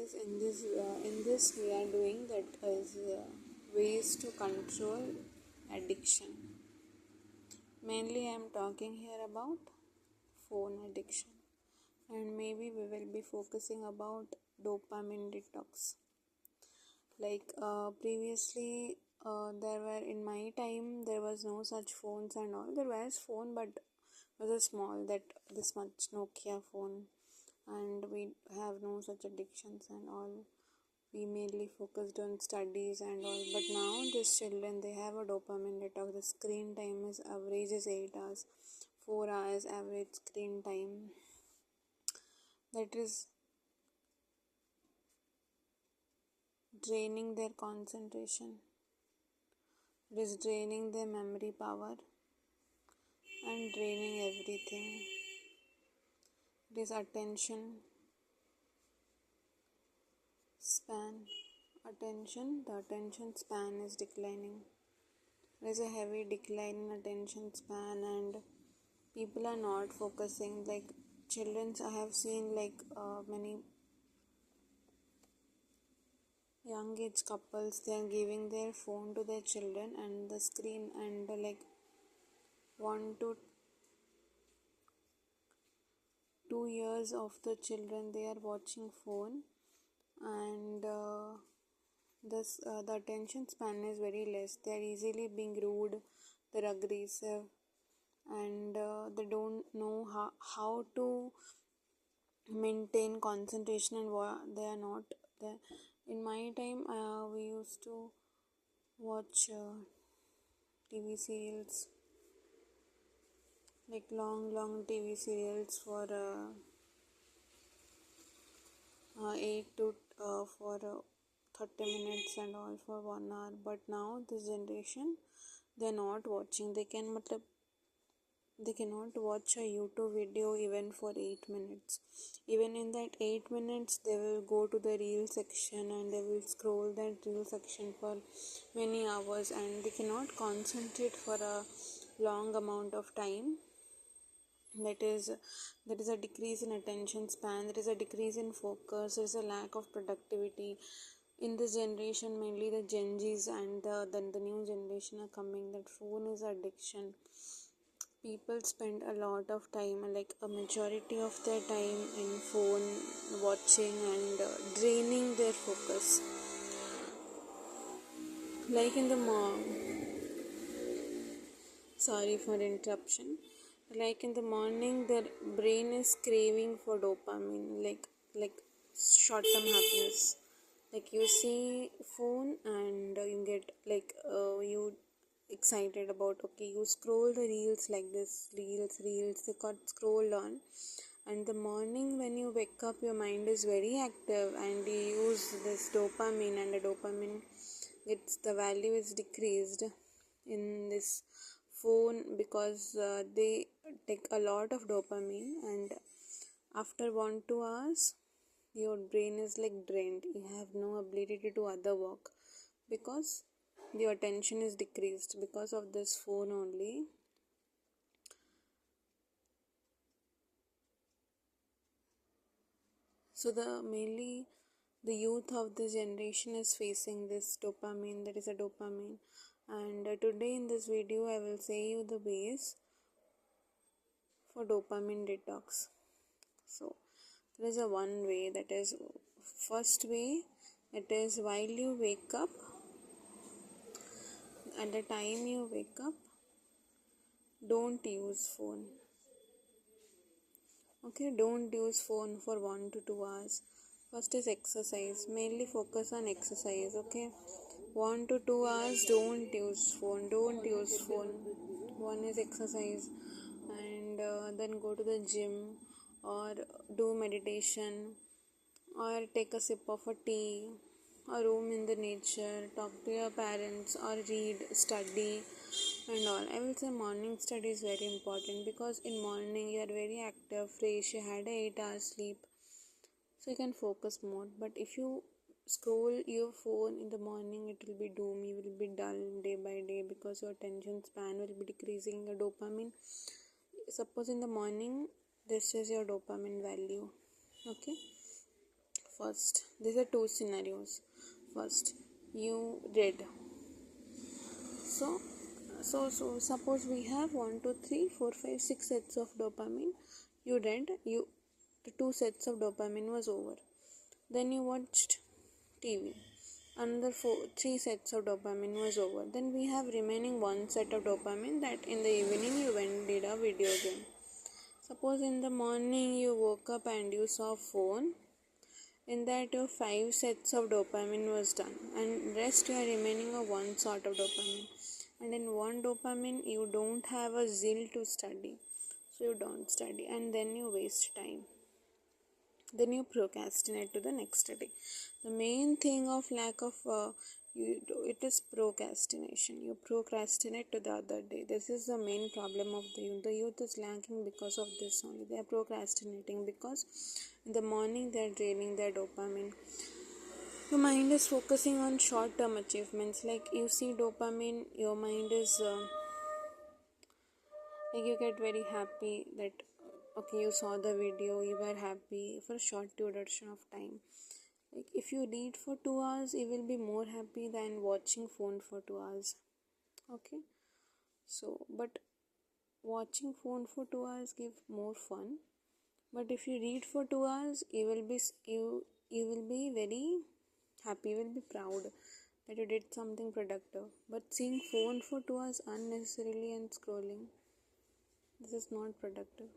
guys, in this we are doing that is ways to control addiction. Mainly I am talking here about phone addiction, and maybe we will be focusing about dopamine detox. Previously, there were in my time there was no such phones and all. There was phone, but it was a small that this much Nokia phone, and we have no such addictions and all. We mainly focused on studies and all, but now these children, they have a dopamine detox. The screen time is average is 8 hours, 4 hours average screen time. That is draining their concentration, it is draining their memory power and draining everything. It is attention span. The attention span is declining. There is a heavy decline in attention span, and people are not focusing. Like children, I have seen many young age couples, they are giving their phone to their children and the screen, and 1 to 2 years of the children, they are watching phone, and the attention span is very less. They are easily being rude, they're aggressive, and they don't know how to maintain concentration, and they are not there. In my time, we used to watch TV serials, like long TV serials for 8 to for 30 minutes and all for 1 hour. But now this generation, they're not watching. They cannot watch a YouTube video even for 8 minutes. Even in that 8 minutes, they will go to the reel section and they will scroll that reel section for many hours, and they cannot concentrate for a long amount of time. There is a decrease in attention span, there is a decrease in focus, there is a lack of productivity. In this generation, mainly the Gen Zs and the new generation are coming, that phone is addiction. People spend a lot of time, like a majority of their time, in phone watching and draining their focus. Like in the sorry for interruption. Like in the morning, their brain is craving for dopamine, like short-term happiness. Like you see phone and you get you excited about, okay, you scroll the reels like this, reels they got scrolled on, and the morning when you wake up, your mind is very active and you use this dopamine, and the dopamine, it's the value is decreased in this phone because they take a lot of dopamine, and after 1-2 hours your brain is like drained. You have no ability to do other work because your attention is decreased because of this phone only. So mainly the youth of this generation is facing this dopamine. There is a dopamine, and today in this video I will say you the ways for dopamine detox. So there is a one way, that is first way, it is while you wake up, at the time you wake up, don't use phone. Okay, don't use phone for 1 to 2 hours. First is exercise. Mainly focus on exercise. Okay, 1 to 2 hours, don't use phone. One is exercise, and then go to the gym or do meditation or take a sip of a tea or roam in the nature, talk to your parents or read, study and all. I will say morning study is very important because in morning you are very active, fresh, you had 8 hours sleep, so you can focus more. But if you scroll your phone in the morning, it will be doom, you will be dull day by day because your attention span will be decreasing. Your dopamine, suppose in the morning this is your dopamine value, okay, first, these are two scenarios. First, you read. So suppose we have 1 2 3 4 5 6 sets of dopamine. You read, the two sets of dopamine was over. Then you watched TV. Another three sets of dopamine was over. Then we have remaining one set of dopamine, that in the evening you went did a video game. Suppose in the morning you woke up and you saw phone. In that your 5 sets of dopamine was done, and rest you are remaining of one sort of dopamine. And in one dopamine you don't have a zeal to study, so you don't study, and then you waste time. Then you procrastinate to the next day. The main thing of lack of it is procrastination. You procrastinate to the other day. This is the main problem of the youth. The youth is lacking because of this only. They are procrastinating because in the morning they are draining their dopamine. Your mind is focusing on short term achievements. Like you see dopamine, your mind is like you get very happy that okay, you saw the video, you were happy for a short duration of time. Like if you read for 2 hours, you will be more happy than watching phone for 2 hours. Okay, so but watching phone for 2 hours give more fun. But if you read for 2 hours, you will be very happy, you will be proud that you did something productive. But seeing phone for 2 hours unnecessarily and scrolling, this is not productive.